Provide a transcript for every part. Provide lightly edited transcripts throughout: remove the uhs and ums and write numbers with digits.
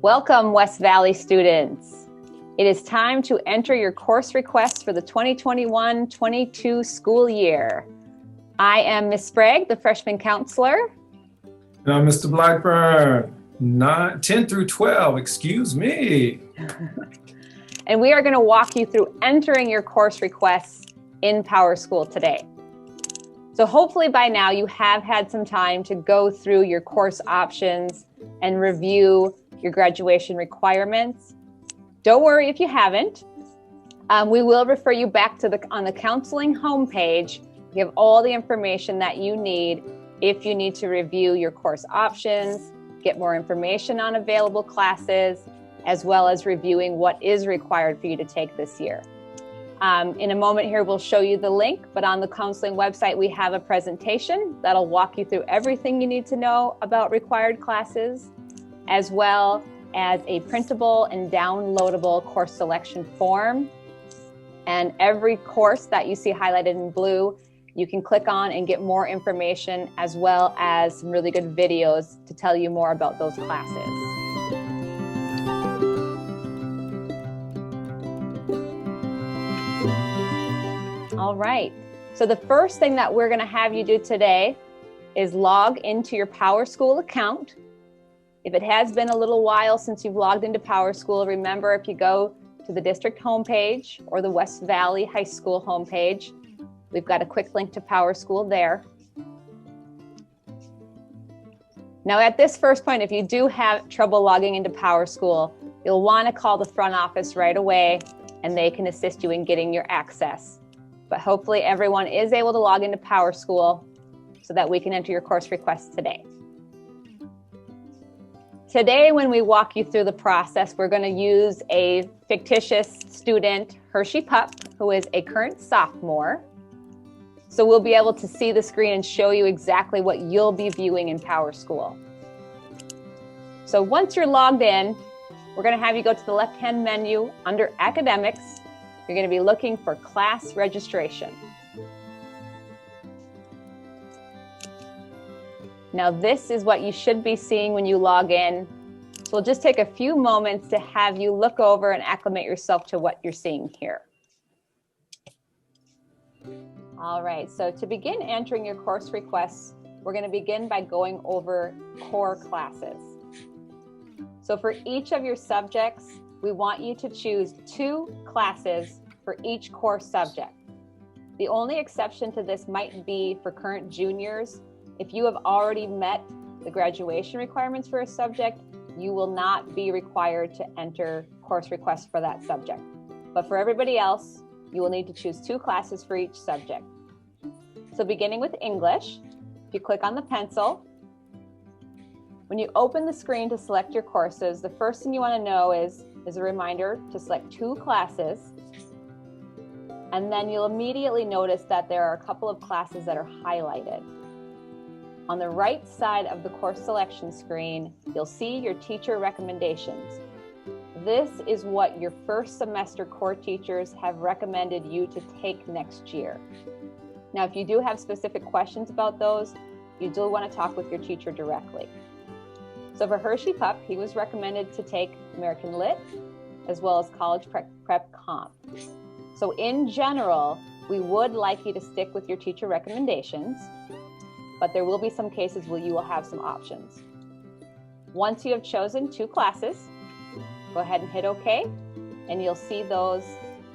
Welcome, West Valley students. It is time to enter your course requests for the 2021-22 school year. I am Ms. Sprague, the freshman counselor. And I'm Mr. Blackburn, 10 through 12, excuse me. And we are going to walk you through entering your course requests in PowerSchool today. So hopefully by now you have had some time to go through your course options and review your graduation requirements. Don't worry if you haven't. We will refer you back to on the counseling homepage. We have all the information that you need if you need to review your course options, get more information on available classes, as well as reviewing what is required for you to take this year. In a moment here, we'll show you the link, but on the counseling website, we have a presentation that'll walk you through everything you need to know about required classes, as well as a printable and downloadable course selection form. And every course that you see highlighted in blue, you can click on and get more information, as well as some really good videos to tell you more about those classes. All right, so the first thing that we're going to have you do today is log into your PowerSchool account. If it has been a little while since you've logged into PowerSchool, remember if you go to the district homepage or the West Valley High School homepage, we've got a quick link to PowerSchool there. Now at this first point, if you do have trouble logging into PowerSchool, you'll want to call the front office right away and they can assist you in getting your access. But hopefully everyone is able to log into PowerSchool so that we can enter your course requests today. Today, when we walk you through the process, we're going to use a fictitious student, Hershey Pup, who is a current sophomore. So we'll be able to see the screen and show you exactly what you'll be viewing in PowerSchool. So once you're logged in, we're going to have you go to the left-hand menu under Academics. You're going to be looking for class registration. Now this is what you should be seeing when you log in. So we'll just take a few moments to have you look over and acclimate yourself to what you're seeing here. All right, so to begin entering your course requests, we're going to begin by going over core classes. So for each of your subjects, we want you to choose 2 classes for each core subject. The only exception to this might be for current juniors. If you have already met the graduation requirements for a subject, you will not be required to enter course requests for that subject. But for everybody else, you will need to choose 2 classes for each subject. So beginning with English, if you click on the pencil, when you open the screen to select your courses, the first thing you want to know is a reminder to select 2 classes. And then you'll immediately notice that there are a couple of classes that are highlighted. On the right side of the course selection screen, you'll see your teacher recommendations. This is what your first semester core teachers have recommended you to take next year. Now, if you do have specific questions about those, you do want to talk with your teacher directly. So for Hershey Pup, he was recommended to take American Lit, as well as College Prep Comp. So in general, we would like you to stick with your teacher recommendations, but there will be some cases where you will have some options. Once you have chosen 2 classes, go ahead and hit OK, and you'll see those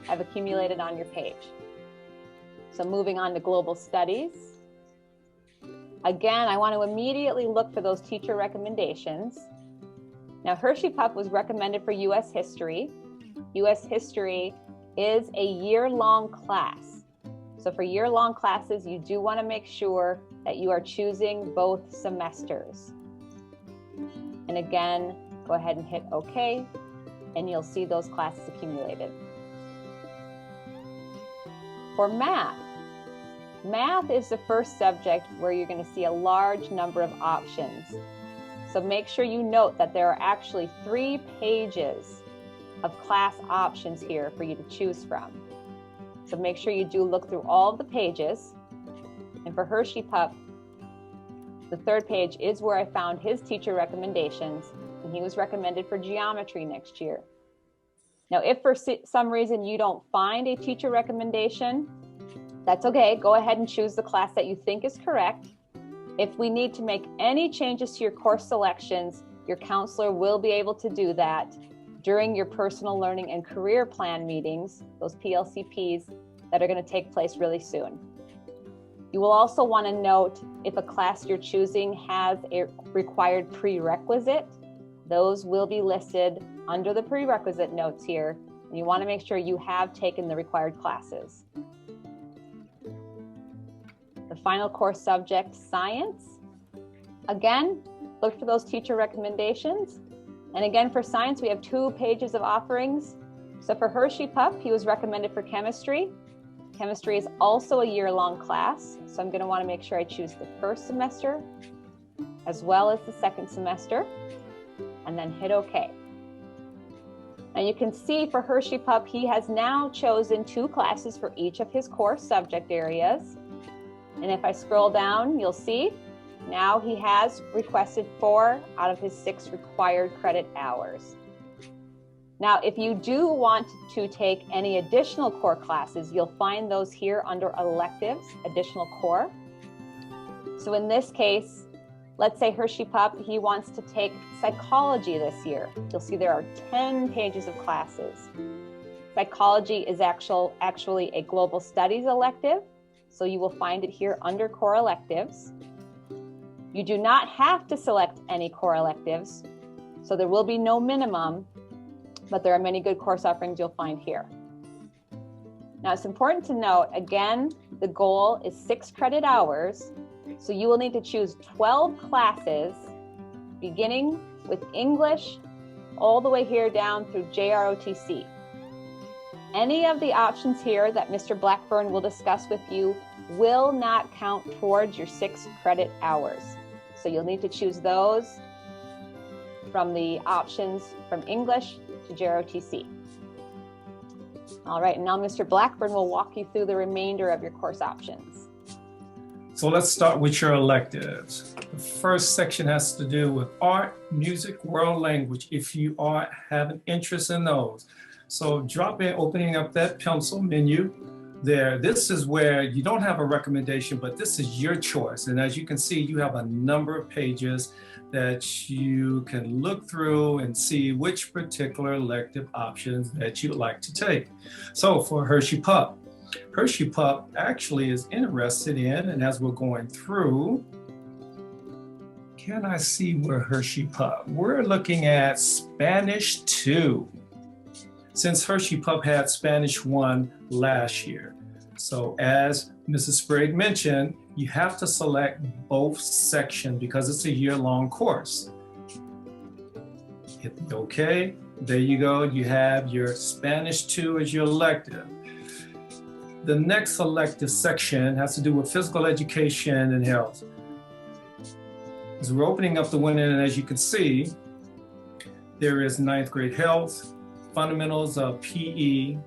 have accumulated on your page. So moving on to Global Studies. Again, I want to immediately look for those teacher recommendations. Now, Hershey Pup was recommended for U.S. History. U.S. History is a year-long class. So for year-long classes, you do want to make sure that you are choosing both semesters. And again, go ahead and hit OK, and you'll see those classes accumulated. For math, math is the first subject where you're going to see a large number of options. So make sure you note that there are actually 3 pages of class options here for you to choose from. So make sure you do look through all of the pages. And for Hershey Pup, The third page is where I found his teacher recommendations, and he was recommended for geometry next year. Now, if for some reason you don't find a teacher recommendation, that's okay. Go ahead and choose the class that you think is correct. If we need to make any changes to your course selections, your counselor will be able to do that during your personal learning and career plan meetings, those PLCPs that are going to take place really soon. You will also want to note if a class you're choosing has a required prerequisite. Those will be listed under the prerequisite notes here, and you want to make sure you have taken the required classes. The final course subject, science. Again, look for those teacher recommendations. And again, for science, we have 2 pages of offerings. So for Hershey Pup, he was recommended for chemistry. Chemistry is also a year-long class, so I'm going to want to make sure I choose the first semester as well as the second semester, and then hit OK. Now you can see for Hershey Pup, he has now chosen 2 classes for each of his core subject areas. And if I scroll down, you'll see now he has requested 4 out of his 6 required credit hours. Now, if you do want to take any additional core classes, you'll find those here under electives, additional core. So in this case, let's say Hershey Pup, he wants to take psychology this year. You'll see there are 10 pages of classes. Psychology is actually a global studies elective, so you will find it here under core electives. You do not have to select any core electives, so there will be no minimum, but there are many good course offerings you'll find here. Now, it's important to note, again, the goal is 6 credit hours, so you will need to choose 12 classes, beginning with English all the way here down through JROTC. Any of the options here that Mr. Blackburn will discuss with you will not count towards your 6 credit hours. So you'll need to choose those from the options from English to JROTC. All right, and now Mr. Blackburn will walk you through the remainder of your course options. So let's start with your electives. The first section has to do with art, music, world language, if you have an interest in those. So drop in, opening up that pencil menu there. This is where you don't have a recommendation, but this is your choice. And as you can see, you have a number of pages that you can look through and see which particular elective options that you'd like to take. So for Hershey Pup actually is interested in, and as we're going through, can I see where Hershey Pup? We're looking at Spanish 2. Since Hershey Pup had Spanish 1 last year. So as Mrs. Sprague mentioned, you have to select both sections because it's a year-long course. Hit the OK. There you go. You have your Spanish 2 as your elective. The next elective section has to do with physical education and health. As we're opening up the window, and as you can see, there is 9th grade health, fundamentals of PE.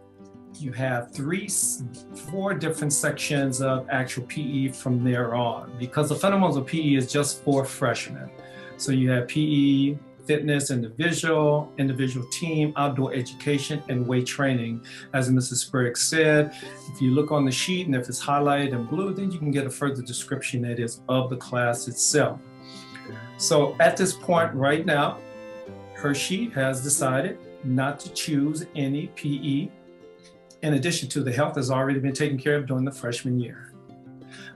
You have 4 different sections of actual PE from there on, because the fundamentals of PE is just for freshmen. So you have PE, fitness, individual team, outdoor education, and weight training. As Mrs. Sprague said, if you look on the sheet and if it's highlighted in blue, then you can get a further description that is of the class itself. So at this point right now, Hershey has decided not to choose any PE, in addition to the health has already been taken care of during the freshman year.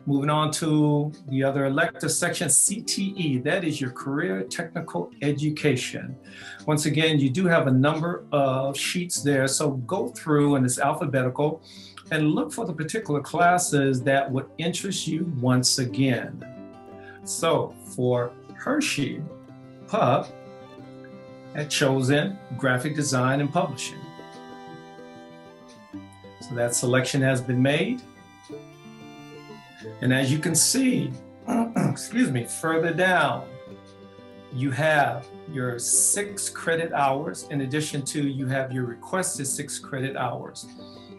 Moving on to the other elective section, CTE, that is your career technical education. Once again, you do have a number of sheets there, so go through, and it's alphabetical, and look for the particular classes that would interest you once again. So for Hershey Pup had chosen graphic design and publishing. So that selection has been made. And as you can see, excuse me, further down, you have your 6 credit hours. In addition to, you have your requested 6 credit hours.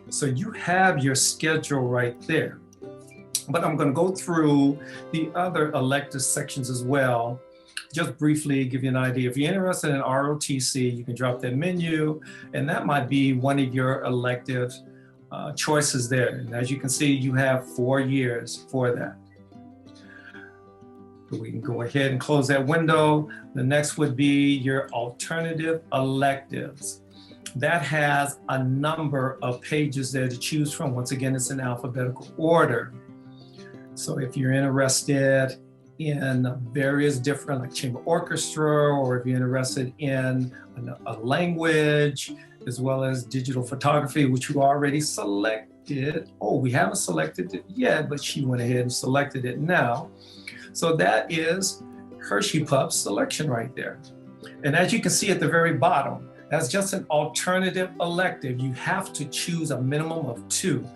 So you have your schedule right there. But I'm going to go through the other elective sections as well. Just briefly give you an idea. If you're interested in ROTC, you can drop that menu, and that might be one of your elective choices there. And as you can see, you have 4 years for that. We can go ahead and close that window. The next would be your alternative electives. That has a number of pages there to choose from. Once again, it's in alphabetical order. So if you're interested in various different, like chamber orchestra, or if you're interested in a language, as well as digital photography, which you already selected. Oh, we haven't selected it yet, but she went ahead and selected it now. So that is Hershey Pup selection right there. And as you can see at the very bottom, that's just an alternative elective. You have to choose a minimum of 2.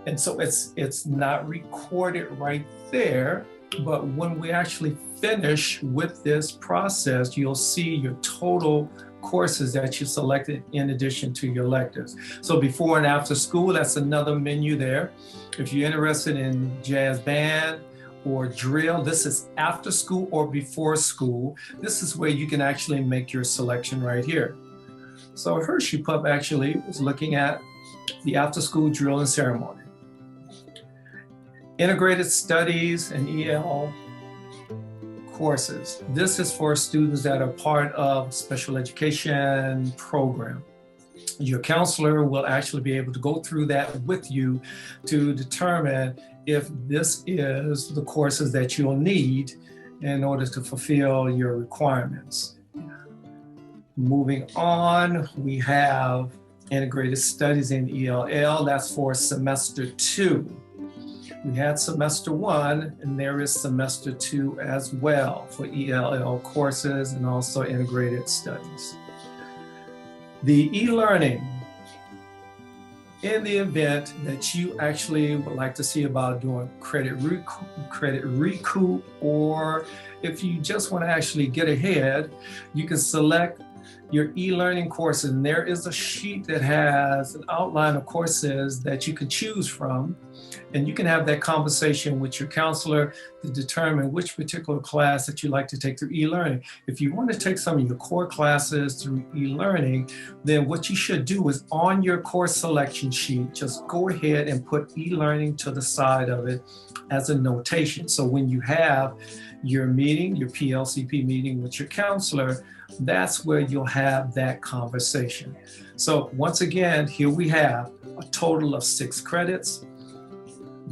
And so it's not recorded right there, but when we actually finish with this process, you'll see your total courses that you selected in addition to your electives. So before and after school, that's another menu there. If you're interested in jazz band or drill, this is after school or before school. This is where you can actually make your selection right here. So Hershey Pup actually was looking at the after school drill and ceremony. Integrated studies and EL courses. This is for students that are part of special education program. Your counselor will actually be able to go through that with you to determine if this is the courses that you'll need in order to fulfill your requirements. Moving on, we have integrated studies in ELL. That's for semester 2. We had semester 1, and there is semester 2 as well for ELL courses and also integrated studies. The e-learning, in the event that you actually would like to see about doing credit recoup, or if you just want to actually get ahead, you can select your e-learning courses. And there is a sheet that has an outline of courses that you can choose from. And you can have that conversation with your counselor to determine which particular class that you'd like to take through e-learning. If you want to take some of your core classes through e-learning, then what you should do is on your course selection sheet, just go ahead and put e-learning to the side of it as a notation. So when you have your meeting, your PLCP meeting with your counselor, that's where you'll have that conversation. So once again, here we have a total of 6 credits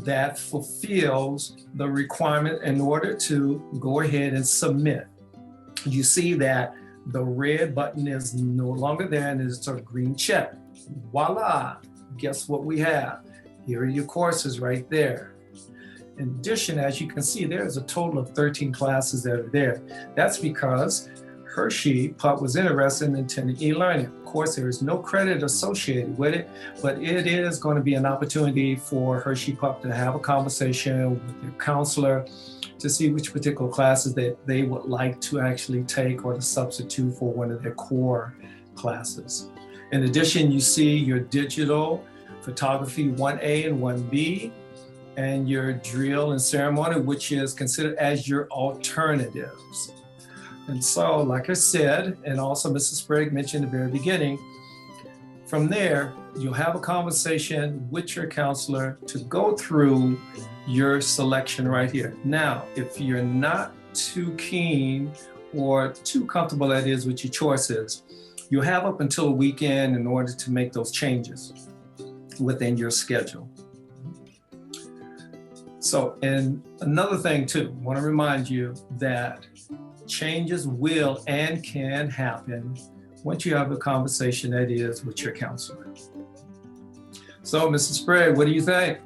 that fulfills the requirement in order to go ahead and submit. You see that the red button is no longer there and it's a green check. Voila, guess what we have? Here are your courses right there. In addition, as you can see, there's a total of 13 classes that are there. That's because Hershey Pup was interested in attending e-learning. Of course, there is no credit associated with it, but it is going to be an opportunity for Hershey Pup to have a conversation with your counselor to see which particular classes that they would like to actually take or to substitute for one of their core classes. In addition, you see your digital photography 1A and 1B, and your drill and ceremony, which is considered as your alternatives. And so, like I said, and also Mrs. Sprague mentioned at the very beginning, from there, you'll have a conversation with your counselor to go through your selection right here. Now, if you're not too keen or too comfortable, that is, with your choices, you'll have up until a weekend in order to make those changes within your schedule. So, and another thing too, I want to remind you that changes will and can happen once you have a conversation, that is, with your counselor. So, Mrs. Sprague, what do you think?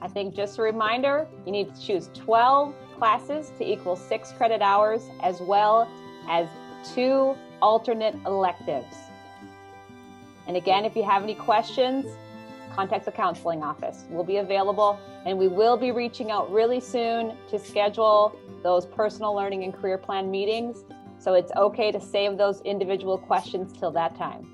I think just a reminder, you need to choose 12 classes to equal 6 credit hours, as well as 2 alternate electives. And again, if you have any questions, contact the counseling office. We'll be available, and we will be reaching out really soon to schedule those personal learning and career plan meetings. So it's okay to save those individual questions till that time.